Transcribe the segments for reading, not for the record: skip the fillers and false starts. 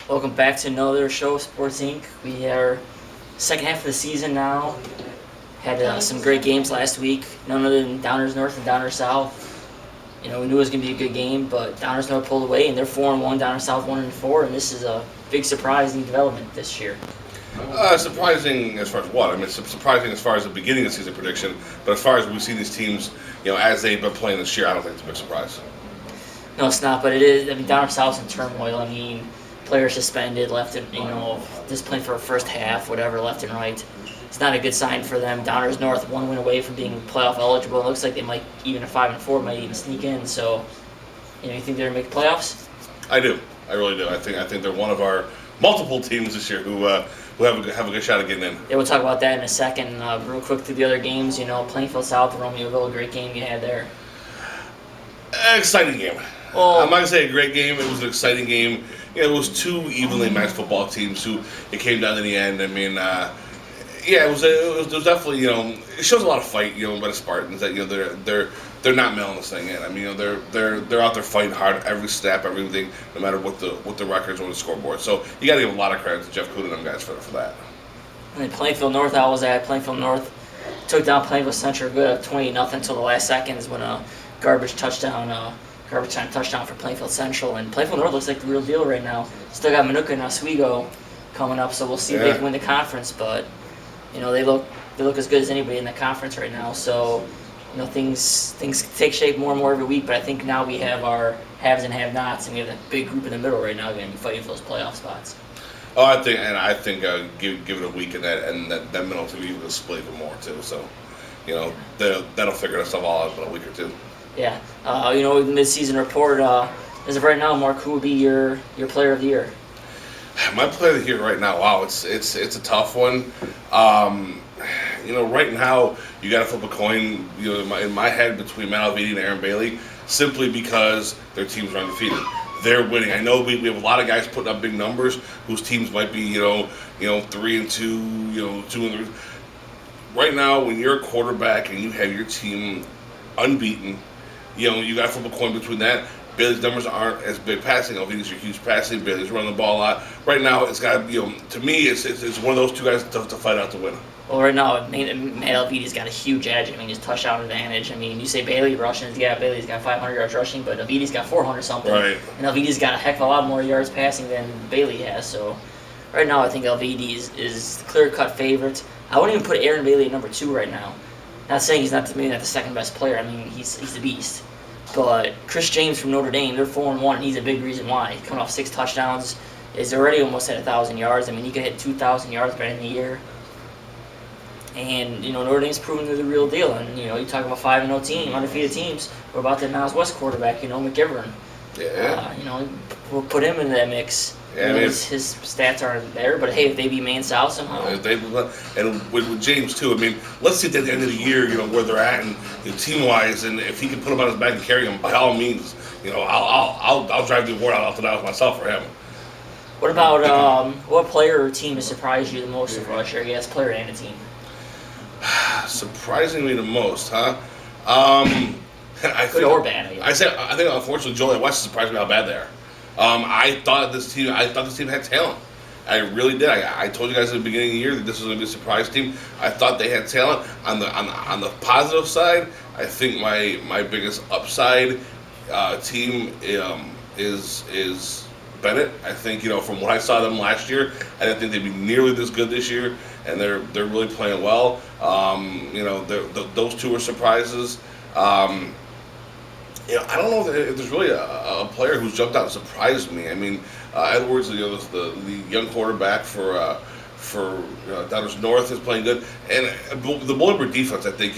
Welcome back to another show, Sports Inc. We are second half of the season now. Had some great games last week. None other than Downers North and Downers South. We knew it was going to be a good game, but Downers North pulled away, and they're 4-1. Downers South 1-4, and this is a big surprising development this year. Surprising as far as what? I mean, surprising as far as the beginning of the season prediction, but as far as we see these teams, as they've been playing this year, I don't think it's a big surprise. No, it's not, but it is. I mean, Downers South's in turmoil. I mean, players suspended, left and just playing for a first half, whatever, left and right. It's not a good sign for them. Downers North, one win away from being playoff eligible. It looks like they might, even at 5-4, might even sneak in. So, you think they're gonna make the playoffs? I do. I really do. I think they're one of our multiple teams this year who have a good shot at getting in. Yeah, we'll talk about that in a second. Real quick through the other games. Plainfield South, Romeoville, great game you had there. Exciting game. Well, I'm not gonna say a great game. It was an exciting game. It was two evenly matched football teams who it came down to the end. I mean, it was definitely it shows a lot of fight by the Spartans that they're not mailing this thing in. I mean they're out there fighting hard every snap, everything, no matter what the records or the scoreboard. So you got to give a lot of credit to Jeff Coon and them guys for that. And then Plainfield North, I was at Plainfield North, took down Plainfield Central good at 20-0 until the last seconds when a garbage time touchdown for Plainfield Central, and Plainfield North looks like the real deal right now. Still got Manuka and Oswego coming up, so we'll see if they can win the conference. But they look as good as anybody in the conference right now. So things take shape more and more every week. But I think now we have our haves and have-nots, and we have that big group in the middle right now going to be fighting for those playoff spots. Oh, I think give it a week and that middle to be able to split even more too. So that'll figure itself all out in a week or two. Yeah, mid-season report. As of right now, Mark, who would be your player of the year? My player of the year right now, wow, it's a tough one. Right now you got to flip a coin. In my head between Matt Alviti and Aaron Bailey, simply because their teams are undefeated. They're winning. I know we have a lot of guys putting up big numbers whose teams might be 3-2, 2-3. Right now, when you're a quarterback and you have your team unbeaten. You got to flip a coin between that. Bailey's numbers aren't as big passing. Alviti's a huge passing. Bailey's running the ball a lot. Right now, it's got to me, it's one of those two guys to fight out to win. Well, right now, Matt Alviti's got a huge edge. I mean, his touchdown advantage. I mean, you say Bailey rushing. Yeah, Bailey's got 500 yards rushing, but Alviti's got 400 something. Right. And Alviti's got a heck of a lot more yards passing than Bailey has. So, right now, I think Alviti is the clear-cut favorite. I wouldn't even put Aaron Bailey at number 2 right now. Not saying he's maybe not the second best player. I mean, he's the beast. But Chris James from Notre Dame, they're 4-1, and he's a big reason why. He's coming off 6 touchdowns, is already almost at 1,000 yards. I mean, he could hit 2,000 yards by the end of the year. And Notre Dame's proven they're the real deal. And you talk about 5-0 team, undefeated teams. What about the Niles West quarterback? McGivern. Yeah. We'll put him into that mix. Yeah, his stats aren't there, but hey, if they beat Maine South somehow. And with James too, I mean, let's see at the end of the year, where they're at and team-wise, and if he can put him on his back and carry him, by all means, I'll drive the award out to Niles myself for him. What about what player or team has surprised you the most so far this year? Yes, player and a team. Surprisingly the most, huh? Good or bad. I think unfortunately Joliet West surprised me how bad they are. I thought this team had talent. I really did. I told you guys at the beginning of the year that this was going to be a surprise team. I thought they had talent. On the positive side, I think my biggest upside team is Bennett. I think from what I saw them last year, I didn't think they'd be nearly this good this year, and they're really playing well. Those two are surprises. I don't know if there's really a player who's jumped out and surprised me. I mean, Edwards, the young quarterback for Downers North is playing good, and the Boulder defense. I think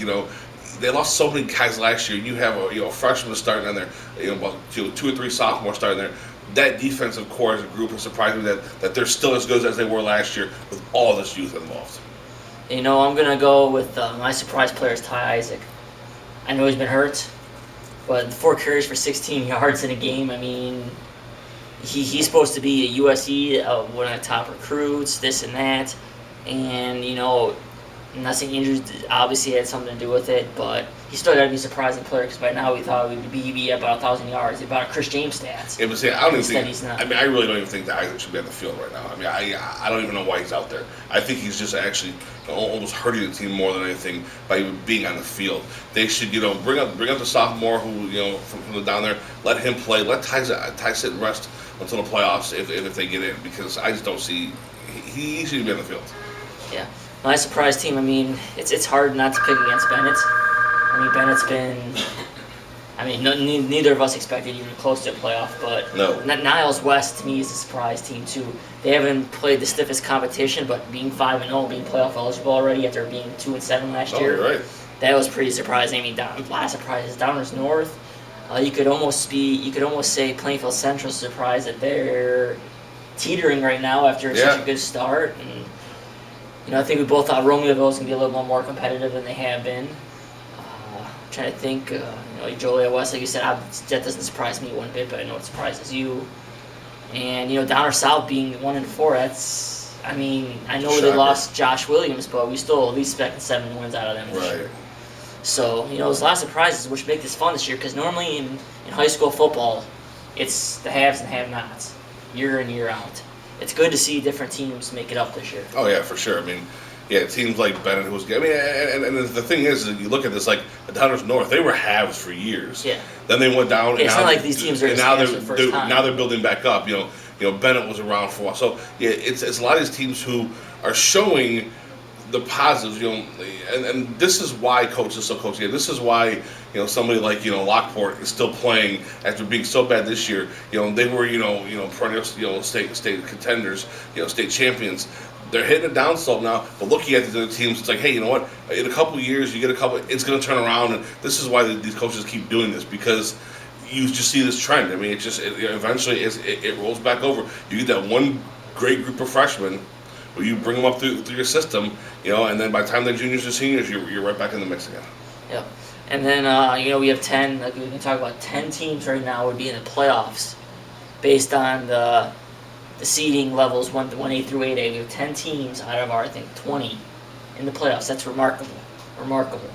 they lost so many guys last year. You have a freshman starting in there, about 2 or 3 sophomores starting there. That defensive core as a group has surprised me that they're still as good as they were last year with all this youth involved. I'm gonna go with my surprise player is Ty Isaac. I know he's been hurt. But 4 carries for 16 yards in a game, I mean, he's supposed to be a USC, one of the top recruits, this and that. And, I'm not saying injuries obviously had something to do with it, but he's still got to be a surprising player because by now we thought we'd be about 1,000 yards, about Chris James stats. Yeah, but see, I don't even Instead, think. he's not. I mean, I really don't even think that Isaac should be on the field right now. I mean, I don't even know why he's out there. I think he's just actually almost hurting the team more than anything by even being on the field. They should, bring up the sophomore who, from the down there, let him play, let Ty sit and rest until the playoffs if they get in, because I just don't see he should be on the field. Yeah, my surprise team. I mean, it's hard not to pick against Bennett. I mean, Bennett's been. I mean, neither of us expected even close to a playoff, but No. Niles West to me is a surprise team too. They haven't played the stiffest competition, but being 5-0, being playoff eligible already after being 2-7 last year, You're right. that was pretty surprising. I mean, a lot of surprises. Downers North, you could almost say Plainfield Central's surprised that they're teetering right now after such a good start. And I think we both thought Romeoville was gonna be a little more competitive than they have been. Trying to think, Joliet West, like you said, that doesn't surprise me one bit, but I know it surprises you. And Downer South being 1-4, that's, I mean, I know they lost Josh Williams, but we still at least expect 7 wins out of them this year. So there's a lot of surprises, which make this fun this year, because normally in high school football, it's the haves and have-nots, year in, year out. It's good to see different teams make it up this year. Oh yeah, for sure. I mean, yeah, teams like Bennett, who was good. I mean, and the thing is, you look at this, like the Downers North, they were halves for years. Yeah. Then they went down. It's not like these teams are now halves for the first time. Now they're building back up. Bennett was around for a while. So yeah, it's a lot of these teams who are showing the positives. And this is why coaches still coach. Yeah, this is why somebody like Lockport is still playing after being so bad this year. They were perennial state contenders, state champions. They're hitting a down slope now, but looking at the other teams, it's like, hey, you know what? In a couple of years, you get it's going to turn around, and this is why these coaches keep doing this, because you just see this trend. I mean, eventually it rolls back over. You get that one great group of freshmen, where you bring them up through your system, and then by the time they're juniors and seniors, you're right back in the mix again. Yep. And then we have 10. Like we can talk about 10 teams right now would be in the playoffs, based on the seeding levels 1A through 8A. We have 10 teams out of our, I think, 20 in the playoffs. That's remarkable.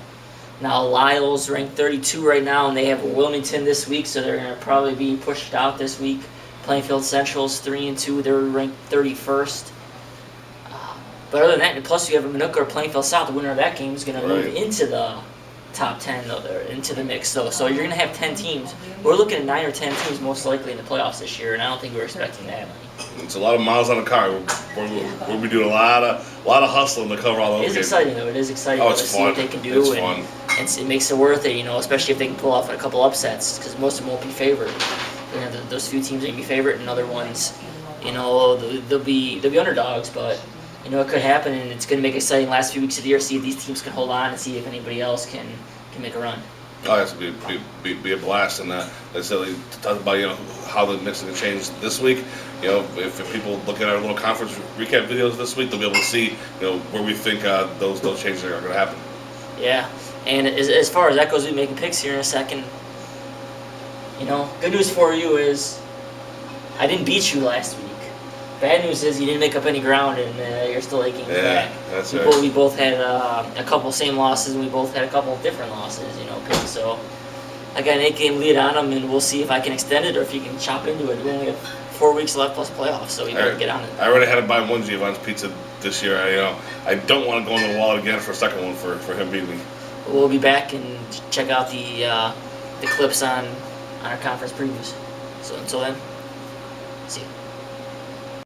Now, Lyle's ranked 32 right now, and they have Wilmington this week, so they're going to probably be pushed out this week. Plainfield Central's 3-2. They're ranked 31st. But other than that, and plus you have a Minooka or Plainfield South. The winner of that game is going to move into the top 10, into the mix. So you're going to have 10 teams. We're looking at 9 or 10 teams most likely in the playoffs this year, and I don't think we're expecting that many. It's a lot of miles on the car. We'll be doing a lot of hustling to cover all those games. It is exciting, though. It is exciting to see what they can do. It's fun. And it makes it worth it, especially if they can pull off a couple upsets, because most of them won't be favored. Those few teams are going to be favored, and other ones, they'll be underdogs, but it could happen, and it's going to make it exciting last few weeks of the year, see if these teams can hold on and see if anybody else can make a run. Oh, it's going to be a blast. And like I said, to talk about how the mix is going to change this week. If people look at our little conference recap videos this week, they'll be able to see where we think those changes are going to happen. Yeah, and as far as that goes, we'll be making picks here in a second. Good news for you is I didn't beat you last week. Bad news is you didn't make up any ground, and you're still aching back. That's right. We both had a couple same losses, and we both had a couple different losses, picks. So I got an 8-game lead on them, and we'll see if I can extend it or if you can chop into it. We only have 4 weeks left plus playoffs, so we better get on it. I already had to buy one Giovanni's pizza this year. I don't want to go in the wallet again for a second one for him beating me. We'll be back and check out the clips on our conference previews. So until then, see you.